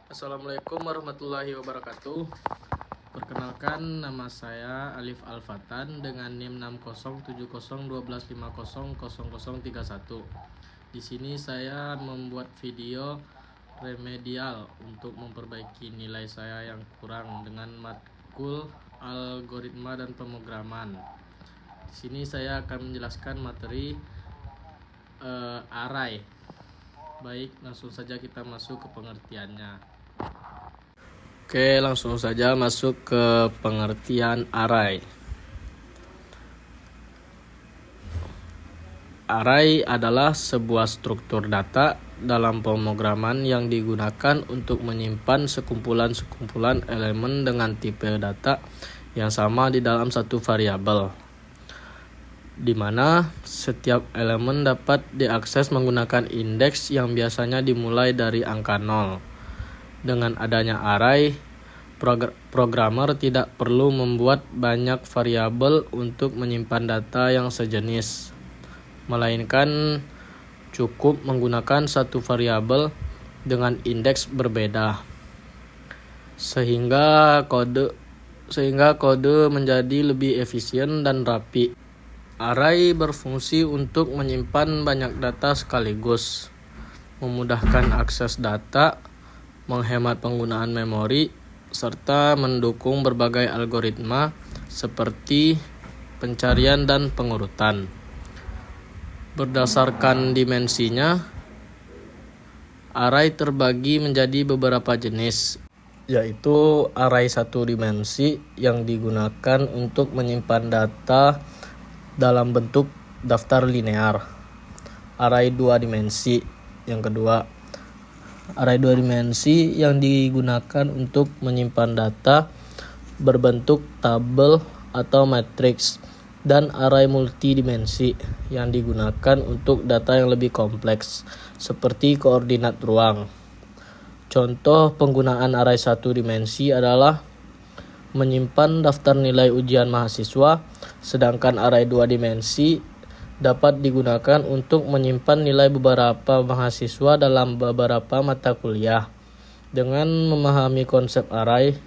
Assalamualaikum warahmatullahi wabarakatuh. Perkenalkan, nama saya Alif Alfatan dengan NIM 607012500031. Di sini saya membuat video remedial untuk memperbaiki nilai saya yang kurang dengan matkul algoritma dan pemrograman. Di sini saya akan menjelaskan materi array. Baik, langsung saja kita masuk ke pengertiannya. Oke, langsung saja masuk ke pengertian array. Array adalah sebuah struktur data dalam pemrograman yang digunakan untuk menyimpan sekumpulan-sekumpulan elemen dengan tipe data yang sama di dalam satu variabel, di mana setiap elemen dapat diakses menggunakan indeks yang biasanya dimulai dari angka 0. Dengan adanya array, programmer tidak perlu membuat banyak variabel untuk menyimpan data yang sejenis, melainkan cukup menggunakan satu variabel dengan indeks berbeda, sehingga kode menjadi lebih efisien dan rapi. Array berfungsi untuk menyimpan banyak data sekaligus, memudahkan akses data, menghemat penggunaan memori, serta mendukung berbagai algoritma seperti pencarian dan pengurutan. Berdasarkan dimensinya, array terbagi menjadi beberapa jenis, yaitu array satu dimensi yang digunakan untuk menyimpan data dalam bentuk daftar linear. Array dua dimensi yang kedua. Array dua dimensi yang digunakan untuk menyimpan data berbentuk tabel atau matriks, dan array multidimensi yang digunakan untuk data yang lebih kompleks seperti koordinat ruang. Contoh penggunaan array satu dimensi adalah menyimpan daftar nilai ujian mahasiswa, sedangkan array dua dimensi dapat digunakan untuk menyimpan nilai beberapa mahasiswa dalam beberapa mata kuliah. Dengan memahami konsep array,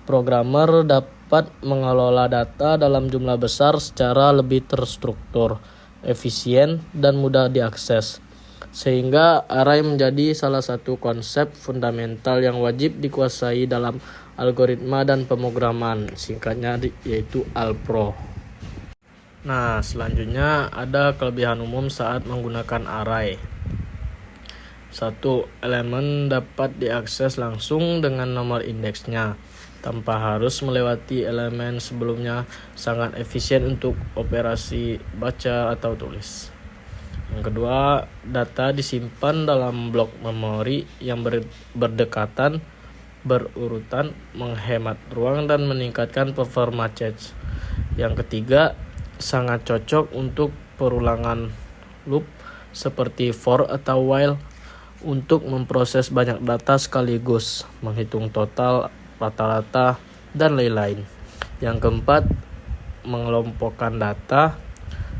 programmer dapat mengelola data dalam jumlah besar secara lebih terstruktur, efisien, dan mudah diakses. Sehingga array menjadi salah satu konsep fundamental yang wajib dikuasai dalam algoritma dan pemrograman, singkatnya yaitu ALPRO. Nah, selanjutnya ada kelebihan umum saat menggunakan array. 1. Elemen dapat diakses langsung dengan nomor indeksnya tanpa harus melewati elemen sebelumnya, sangat efisien untuk operasi baca atau tulis. Yang kedua, data disimpan dalam blok memori yang berdekatan, berurutan, menghemat ruang dan meningkatkan performa cache. Yang ketiga, sangat cocok untuk perulangan loop seperti for atau while untuk memproses banyak data sekaligus, menghitung total, rata-rata, dan lain-lain. Yang keempat, mengelompokkan data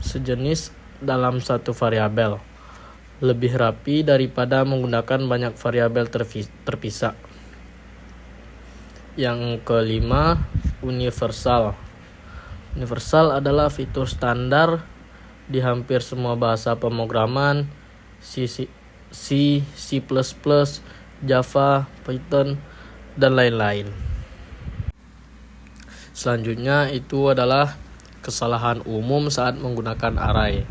sejenis dalam satu variabel, lebih rapi daripada menggunakan banyak variabel terpisah. Yang kelima, universal. Universal adalah fitur standar di hampir semua bahasa pemrograman, C, C++, Java, Python, dan lain-lain. Selanjutnya itu adalah kesalahan umum saat menggunakan array.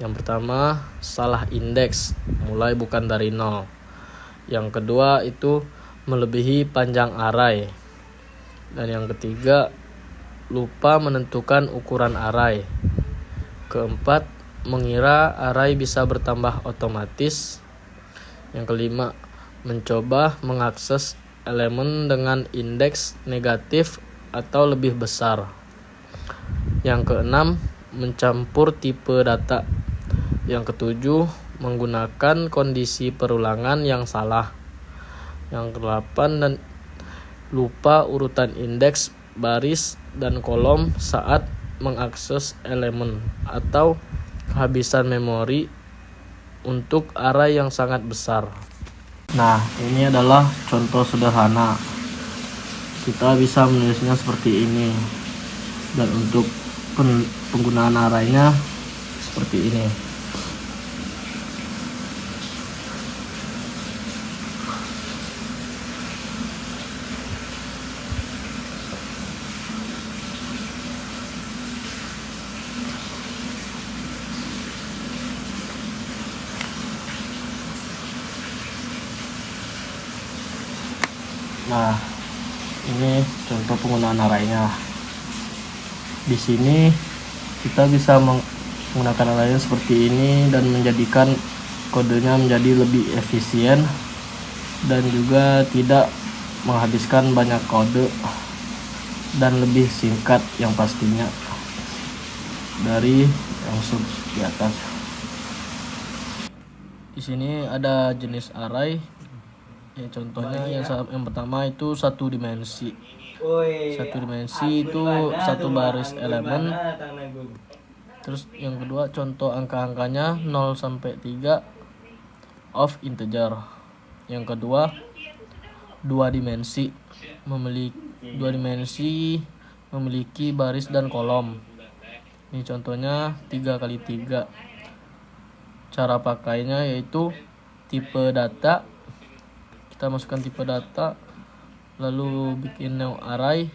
Yang pertama, salah indeks, mulai bukan dari 0. Yang kedua itu melebihi panjang array. Dan yang ketiga, lupa menentukan ukuran array. Keempat, mengira array bisa bertambah otomatis. Yang kelima, mencoba mengakses elemen dengan indeks negatif atau lebih besar. Yang keenam, mencampur tipe data. Yang ketujuh, menggunakan kondisi perulangan yang salah. Yang kedelapan, dan lupa urutan indeks, baris, dan kolom saat mengakses elemen, atau kehabisan memori untuk array yang sangat besar. Nah, ini adalah contoh sederhana. Kita bisa menulisnya seperti ini. Dan untuk penggunaan arraynya seperti ini. Nah, ini contoh penggunaan arraynya. Di sini kita bisa menggunakan arraynya seperti ini dan menjadikan kodenya menjadi lebih efisien dan juga tidak menghabiskan banyak kode dan lebih singkat yang pastinya dari yang di atas. Di sini ada jenis array. Ya, contohnya yang pertama itu satu dimensi. Satu dimensi itu satu baris elemen. Terus yang kedua contoh angka-angkanya 0 sampai 3 of integer. Yang kedua dua dimensi memiliki baris dan kolom. Ini contohnya 3 kali 3. Cara pakainya yaitu tipe data. Kita masukkan tipe data, lalu bikin new array,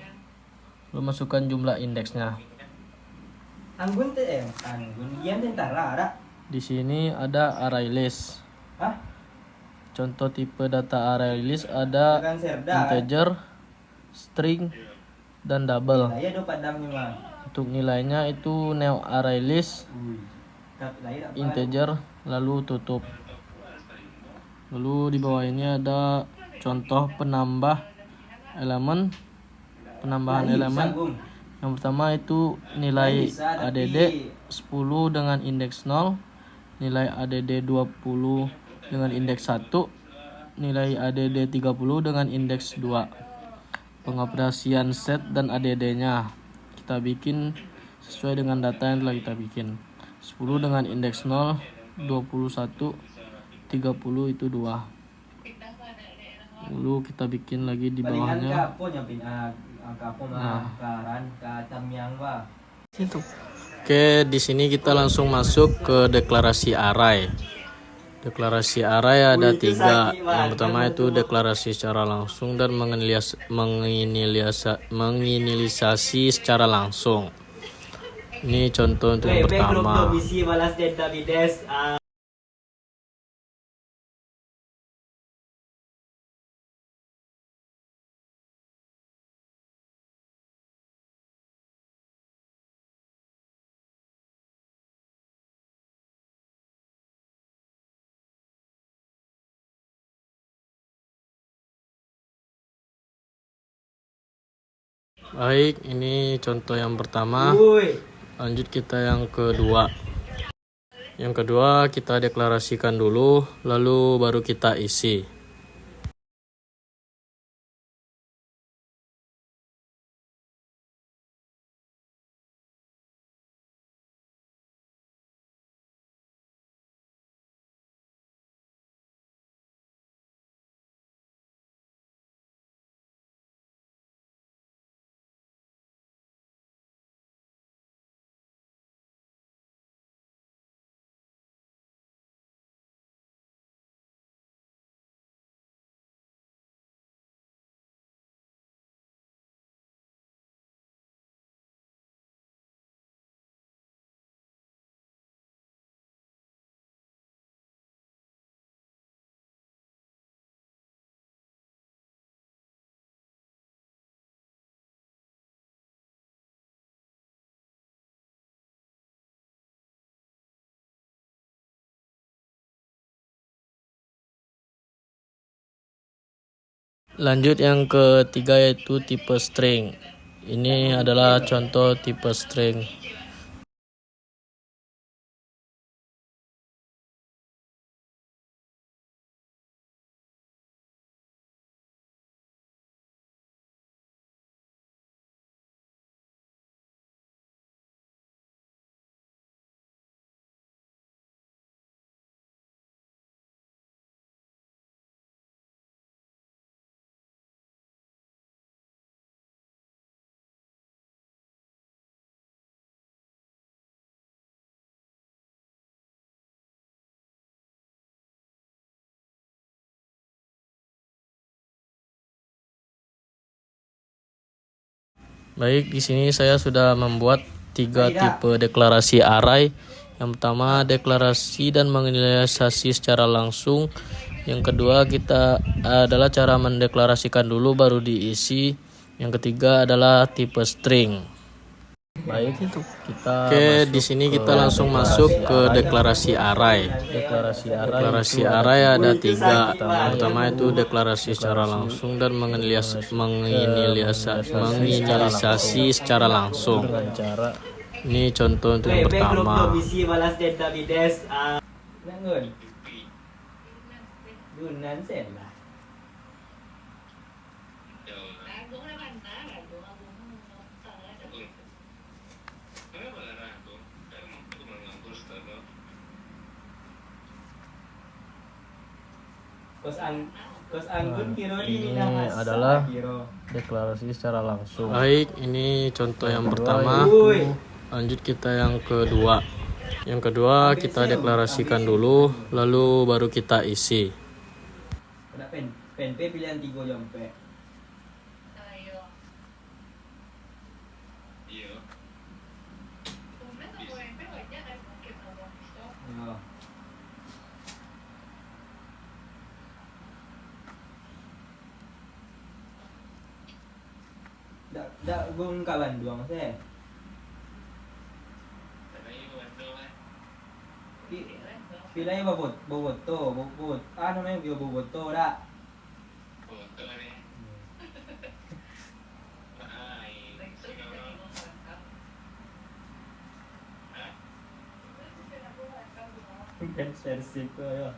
lalu masukkan jumlah indeksnya. Di sini ada array list. Contoh tipe data array list ada integer, string, dan double. Untuk nilainya itu new array list, integer, lalu tutup. Lalu di bawah ini ada contoh penambahan elemen. Yang pertama itu nilai ADD 10 dengan indeks 0, nilai ADD 20 dengan indeks 1, nilai ADD 30 dengan indeks 2. Pengoperasian set dan ADD-nya kita bikin sesuai dengan data yang telah kita bikin. 10 dengan indeks 0, 21, 30 itu 2. Lalu kita bikin lagi di bawahnya. Nah, oke, di sini kita langsung masuk ke deklarasi array. Deklarasi array ada 3. Yang pertama itu deklarasi secara langsung dan menginisialisasi secara langsung. Ini contoh untuk yang pertama. Baik, ini contoh yang pertama. Lanjut kita yang kedua. Yang kedua kita deklarasikan dulu, lalu baru kita isi. Lanjut yang ketiga yaitu tipe string. Ini adalah contoh tipe string. Baik, di sini saya sudah membuat 3 tipe deklarasi array. Yang pertama, deklarasi dan menginisialisasi secara langsung. Yang kedua, kita adalah cara mendeklarasikan dulu baru diisi. Yang ketiga adalah tipe string. Baik, itu kita di sini kita langsung masuk ke deklarasi array. Deklarasi array ada 3. Yang pertama itu deklarasi secara langsung dan menginisialisasi secara langsung. Ini contoh untuk yang pertama. Ini adalah deklarasi secara langsung. Baik, ini contoh yang pertama. Lanjut kita yang kedua. Yang kedua kita deklarasikan dulu, lalu baru kita isi. Pen pilihan 3 jompe. Dak gung ka Bandung teh. Pilih Boboto, namanya Boboto dak. Kan versi ko ya.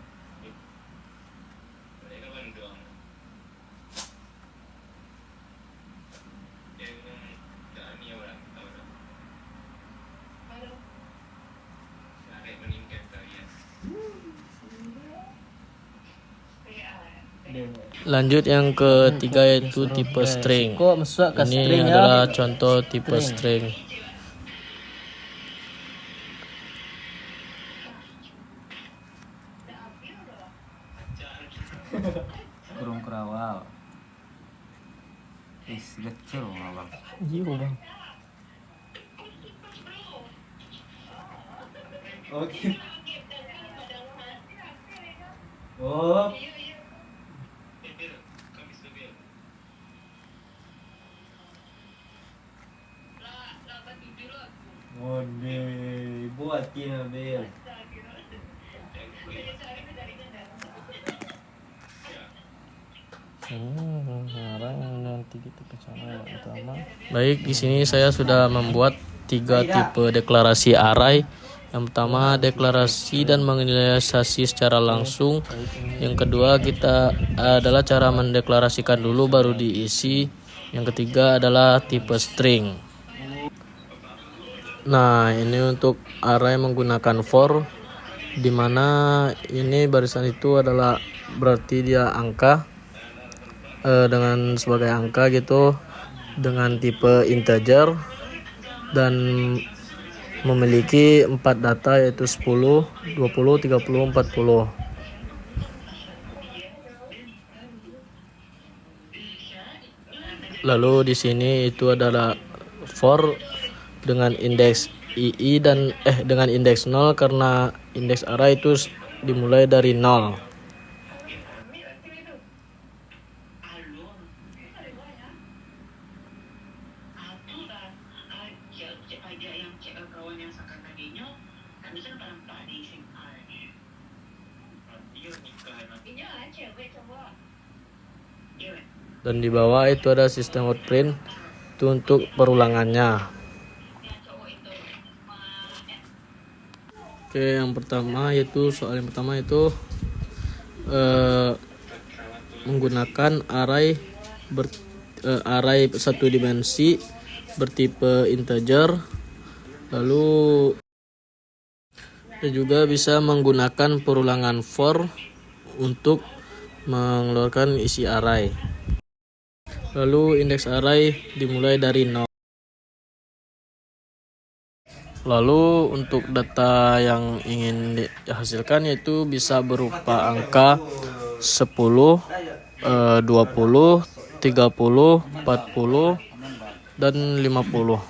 Lanjut yang ketiga yaitu tipe string. Ini adalah contoh tipe string. Burung kerawal. Kecil bang. Iya bang. Oke. Oh. Mode buatin Abel. Baik, di sini saya sudah membuat 3 tipe deklarasi array. Yang pertama, deklarasi dan menginisialisasi secara langsung. Yang kedua, kita adalah cara mendeklarasikan dulu baru diisi. Yang ketiga adalah tipe string. Nah, ini untuk array menggunakan for, di mana ini barisan itu adalah berarti dia angka dengan sebagai angka gitu, dengan tipe integer dan memiliki 4 data yaitu 10, 20, 30, 40. Lalu di sini itu adalah for dengan indeks ii dan dengan indeks 0 karena indeks array itu dimulai dari 0. Dan di bawah itu ada sistem outprint itu untuk perulangannya. Oke, yang pertama yaitu soal yang pertama itu menggunakan array satu dimensi bertipe integer. Lalu kita juga bisa menggunakan perulangan for untuk mengeluarkan isi array. Lalu indeks array dimulai dari 0. Lalu untuk data yang ingin dihasilkan yaitu bisa berupa angka 10, 20, 30, 40, dan 50.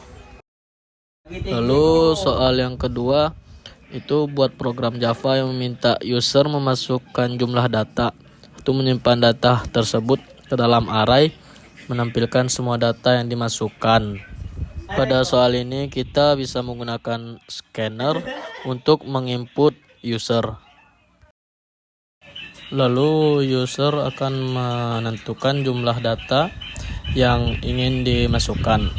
Lalu soal yang kedua itu buat program Java yang meminta user memasukkan jumlah data atau menyimpan data tersebut ke dalam array, menampilkan semua data yang dimasukkan. Pada soal ini kita bisa menggunakan scanner untuk menginput user. Lalu user akan menentukan jumlah data yang ingin dimasukkan.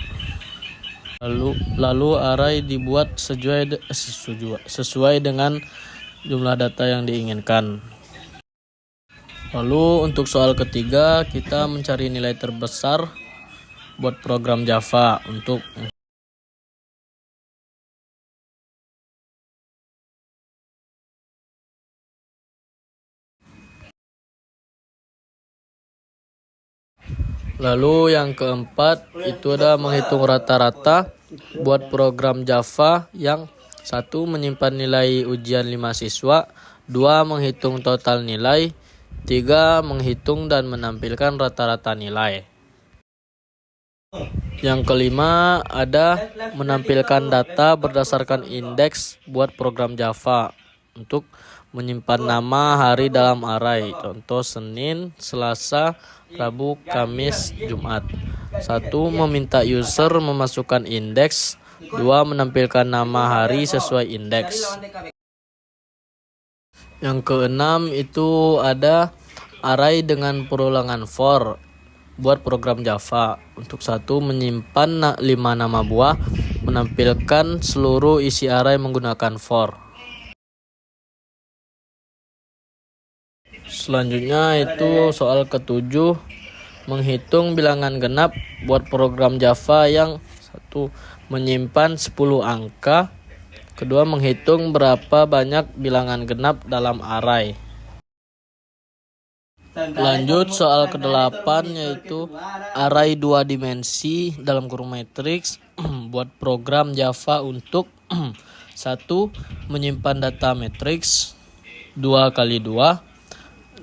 Lalu array dibuat sesuai dengan jumlah data yang diinginkan. Lalu untuk soal ketiga kita mencari nilai terbesar buat program Java untuk Lalu yang keempat itu ada menghitung rata-rata buat program Java yang 1. Menyimpan nilai ujian 5 siswa, 2. Menghitung total nilai, 3. Menghitung dan menampilkan rata-rata nilai. Yang kelima ada menampilkan data berdasarkan indeks buat program Java untuk menyimpan nama hari dalam array, contoh Senin, Selasa, Rabu, Kamis, Jumat. 1. Meminta user memasukkan indeks, 2. Menampilkan nama hari sesuai indeks. Yang keenam itu ada array dengan perulangan for buat program Java. Untuk 1. Menyimpan 5 nama buah, menampilkan seluruh isi array menggunakan for. Selanjutnya itu soal ketujuh, menghitung bilangan genap buat program Java yang 1. Menyimpan 10 angka, 2. Menghitung berapa banyak bilangan genap dalam array. Lanjut soal ke-8 yaitu array 2 dimensi dalam kurung matriks buat program Java untuk 1. Menyimpan data matriks 2 kali 2,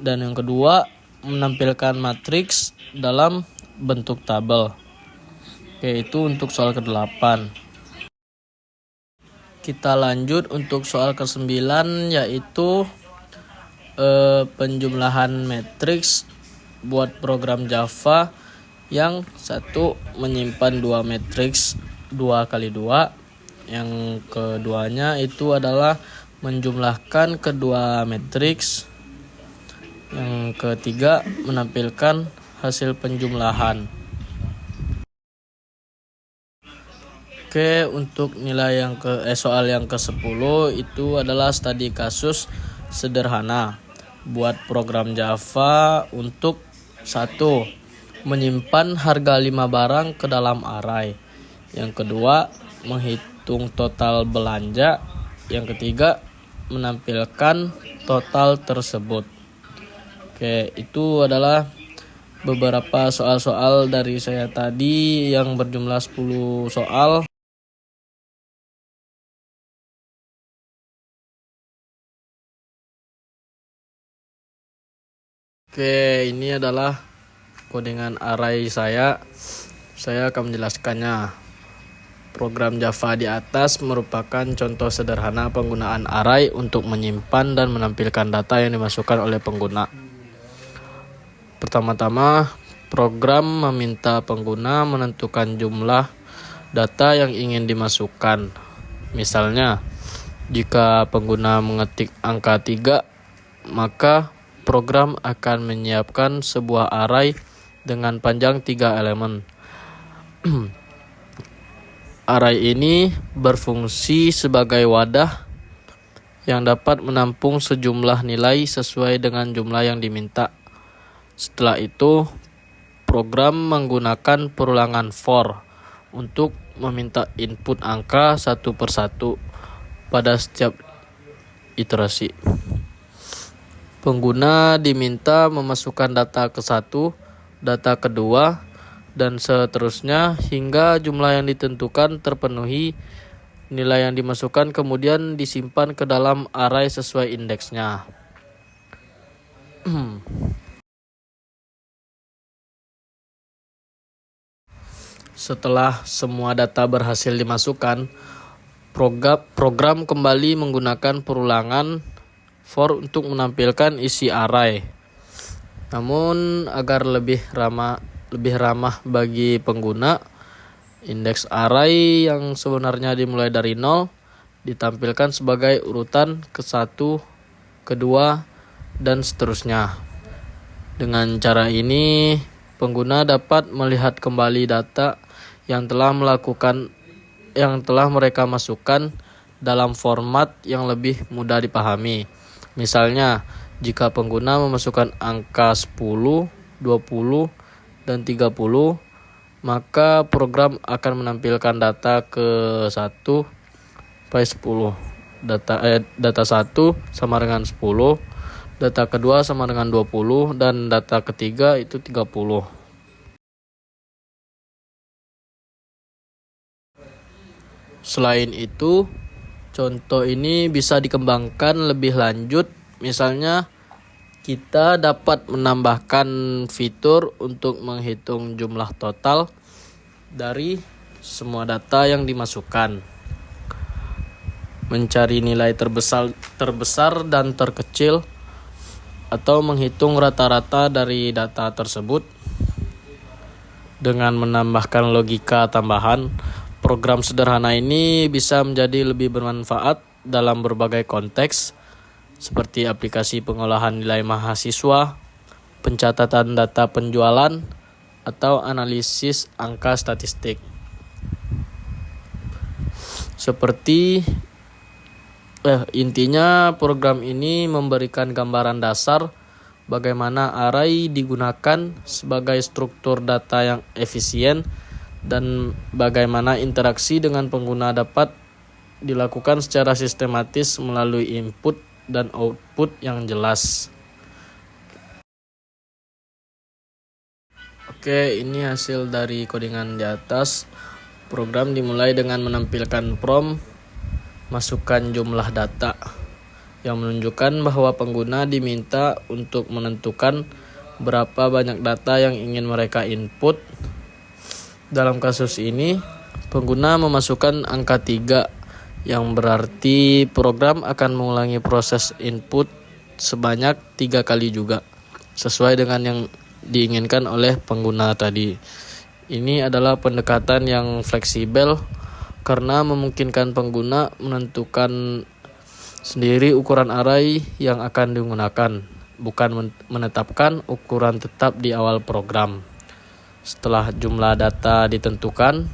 dan yang kedua menampilkan matriks dalam bentuk tabel. Oke, itu untuk soal ke-8. Kita lanjut untuk soal ke-9 yaitu penjumlahan matriks buat program Java yang 1. Menyimpan 2 matriks 2 kali 2. Yang keduanya itu adalah menjumlahkan kedua matriks. Yang ketiga menampilkan hasil penjumlahan. Oke, untuk nilai yang soal yang ke-10 itu adalah studi kasus sederhana buat program Java untuk 1. Menyimpan harga 5 barang ke dalam array. Yang kedua, menghitung total belanja. Yang ketiga, menampilkan total tersebut. Oke, itu adalah beberapa soal-soal dari saya tadi yang berjumlah 10 soal. Oke, ini adalah kodingan array saya. Saya akan menjelaskannya. Program Java di atas merupakan contoh sederhana penggunaan array untuk menyimpan dan menampilkan data yang dimasukkan oleh pengguna. Pertama-tama, program meminta pengguna menentukan jumlah data yang ingin dimasukkan. Misalnya, jika pengguna mengetik angka 3, maka program akan menyiapkan sebuah array dengan panjang 3 elemen. Array ini berfungsi sebagai wadah yang dapat menampung sejumlah nilai sesuai dengan jumlah yang diminta. Setelah itu, program menggunakan perulangan for untuk meminta input angka satu persatu pada setiap iterasi. Pengguna diminta memasukkan data ke-1, data kedua, dan seterusnya hingga jumlah yang ditentukan terpenuhi. Nilai yang dimasukkan kemudian disimpan ke dalam array sesuai indeksnya. Setelah semua data berhasil dimasukkan, program kembali menggunakan perulangan for untuk menampilkan isi array. Namun agar lebih ramah bagi pengguna, indeks array yang sebenarnya dimulai dari 0 ditampilkan sebagai urutan ke-1, kedua, dan seterusnya. Dengan cara ini, pengguna dapat melihat kembali data yang telah mereka masukkan dalam format yang lebih mudah dipahami. Misalnya, jika pengguna memasukkan angka 10, 20, dan 30, maka program akan menampilkan data ke-1 sampai 10. Data 1 sama dengan 10, data kedua sama dengan 20, dan data ketiga itu 30. Selain itu, contoh ini bisa dikembangkan lebih lanjut. Misalnya, kita dapat menambahkan fitur untuk menghitung jumlah total dari semua data yang dimasukkan, mencari nilai terbesar dan terkecil, atau menghitung rata-rata dari data tersebut. Dengan menambahkan logika tambahan, program sederhana ini bisa menjadi lebih bermanfaat dalam berbagai konteks, seperti aplikasi pengolahan nilai mahasiswa, pencatatan data penjualan, atau analisis angka statistik. Intinya program ini memberikan gambaran dasar bagaimana array digunakan sebagai struktur data yang efisien dan bagaimana interaksi dengan pengguna dapat dilakukan secara sistematis melalui input dan output yang jelas. Oke, ini hasil dari codingan di atas. Program dimulai dengan menampilkan prompt masukkan jumlah data yang menunjukkan bahwa pengguna diminta untuk menentukan berapa banyak data yang ingin mereka input. Dalam kasus ini, pengguna memasukkan angka 3, yang berarti program akan mengulangi proses input sebanyak 3 kali juga, sesuai dengan yang diinginkan oleh pengguna tadi. Ini adalah pendekatan yang fleksibel karena memungkinkan pengguna menentukan sendiri ukuran array yang akan digunakan, bukan menetapkan ukuran tetap di awal program. Setelah jumlah data ditentukan,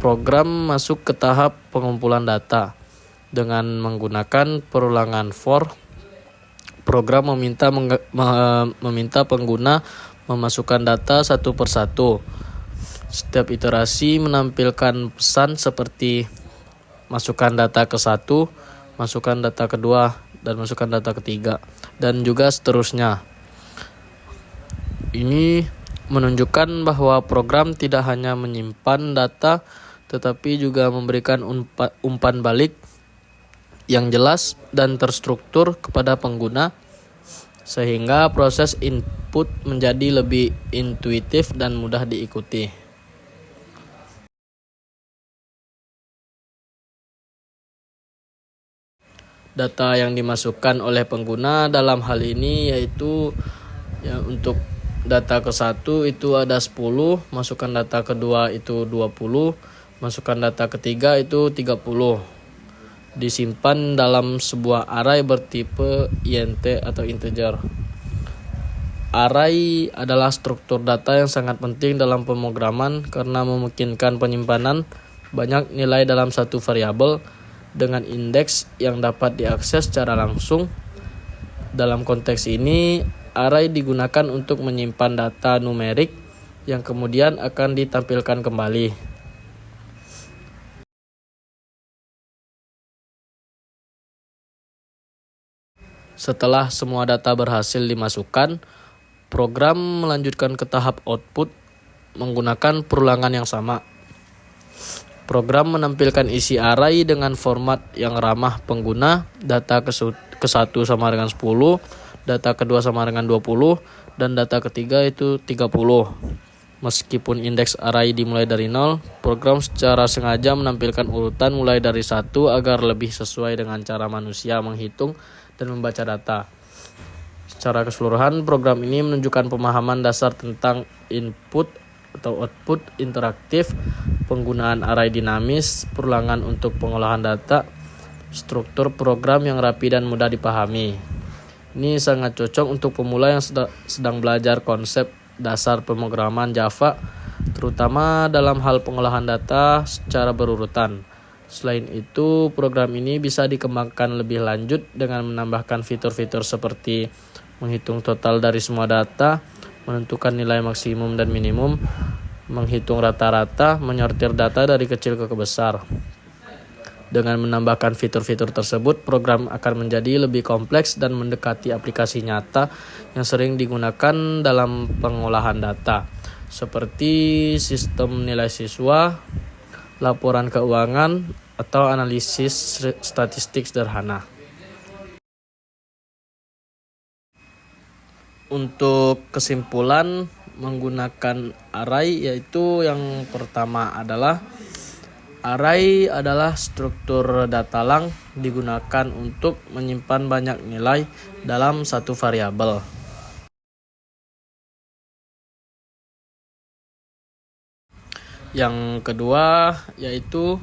program masuk ke tahap pengumpulan data. Dengan menggunakan perulangan for, program meminta pengguna memasukkan data satu persatu. Setiap iterasi menampilkan pesan seperti masukkan data ke-1, masukkan data kedua, dan masukkan data ketiga, dan juga seterusnya. Ini menunjukkan bahwa program tidak hanya menyimpan data, tetapi juga memberikan umpan balik yang jelas dan terstruktur kepada pengguna, sehingga proses input menjadi lebih intuitif dan mudah diikuti. Data yang dimasukkan oleh pengguna dalam hal ini yaitu untuk data ke-1 itu ada 10, masukkan data kedua itu 20, masukkan data ketiga itu 30. Disimpan dalam sebuah array bertipe int atau integer. Array adalah struktur data yang sangat penting dalam pemrograman karena memungkinkan penyimpanan banyak nilai dalam satu variabel dengan indeks yang dapat diakses secara langsung. Dalam konteks ini, array digunakan untuk menyimpan data numerik yang kemudian akan ditampilkan kembali. Setelah semua data berhasil dimasukkan, program melanjutkan ke tahap output menggunakan perulangan yang sama. Program menampilkan isi array dengan format yang ramah pengguna, data ke-1 sama dengan 10, data kedua sama dengan 20, dan data ketiga itu 30. Meskipun indeks array dimulai dari 0, program secara sengaja menampilkan urutan mulai dari 1 agar lebih sesuai dengan cara manusia menghitung dan membaca data. Secara keseluruhan, program ini menunjukkan pemahaman dasar tentang input atau output interaktif, penggunaan array dinamis, perulangan untuk pengolahan data, struktur program yang rapi dan mudah dipahami. Ini sangat cocok untuk pemula yang sedang belajar konsep dasar pemrograman Java, terutama dalam hal pengolahan data secara berurutan. Selain itu, program ini bisa dikembangkan lebih lanjut dengan menambahkan fitur-fitur seperti menghitung total dari semua data, menentukan nilai maksimum dan minimum, menghitung rata-rata, menyortir data dari kecil ke besar. Dengan menambahkan fitur-fitur tersebut, program akan menjadi lebih kompleks dan mendekati aplikasi nyata yang sering digunakan dalam pengolahan data, seperti sistem nilai siswa, laporan keuangan, atau analisis statistik sederhana. Untuk kesimpulan menggunakan array, yaitu yang pertama adalah array adalah struktur data lang digunakan untuk menyimpan banyak nilai dalam satu variabel. Yang kedua yaitu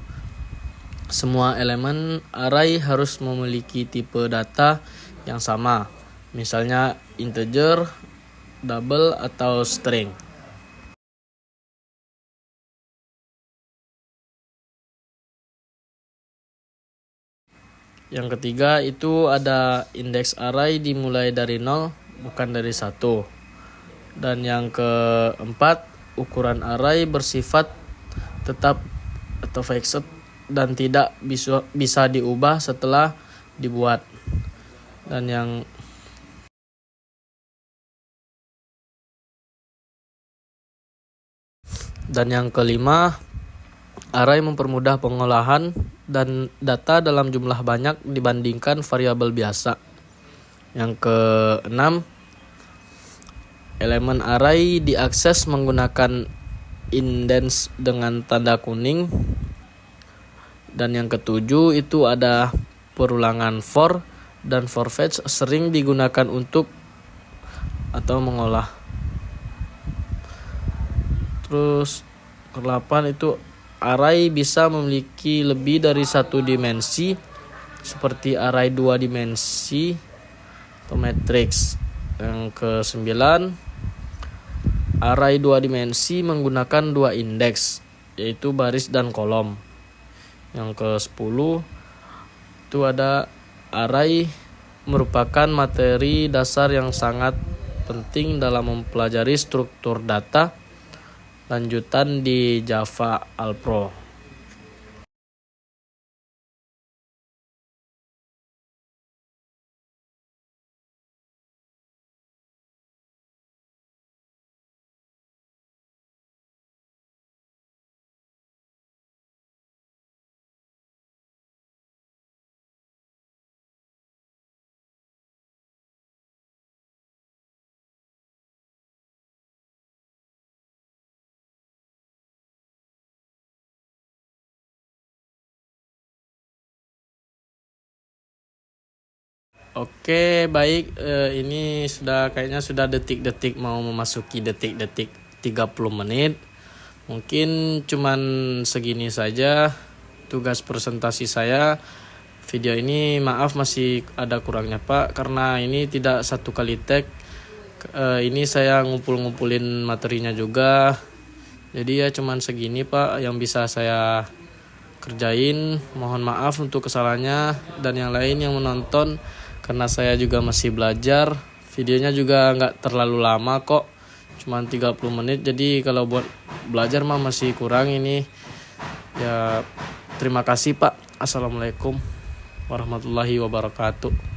semua elemen array harus memiliki tipe data yang sama, misalnya integer, double, atau string. Yang ketiga itu ada indeks array dimulai dari 0 bukan dari 1. Dan yang keempat, ukuran array bersifat tetap atau fixed dan tidak bisa diubah setelah dibuat. Dan yang kelima, array mempermudah pengolahan dan data dalam jumlah banyak dibandingkan variabel biasa. Yang keenam, elemen array diakses menggunakan indents dengan tanda kuning. Dan yang ketujuh itu ada perulangan for dan for fetch sering digunakan untuk atau mengolah. Terus ke-8 itu array bisa memiliki lebih dari satu dimensi seperti array 2 dimensi atau matrix. Yang ke-9, array 2 dimensi menggunakan 2 indeks yaitu baris dan kolom. Yang ke-10 itu ada array merupakan materi dasar yang sangat penting dalam mempelajari struktur data lanjutan di Java Alpro. Oke, baik. Ini kayaknya sudah detik-detik mau memasuki detik-detik 30 menit. Mungkin cuman segini saja tugas presentasi saya. Video ini maaf masih ada kurangnya Pak, karena ini tidak satu kali tag. Ini saya ngumpulin materinya juga. Jadi ya cuman segini Pak yang bisa saya kerjain. Mohon maaf untuk kesalahannya dan yang lain yang menonton. Karena saya juga masih belajar, videonya juga nggak terlalu lama kok, cuma 30 menit. Jadi kalau buat belajar mah masih kurang ini. Ya terima kasih Pak. Assalamualaikum warahmatullahi wabarakatuh.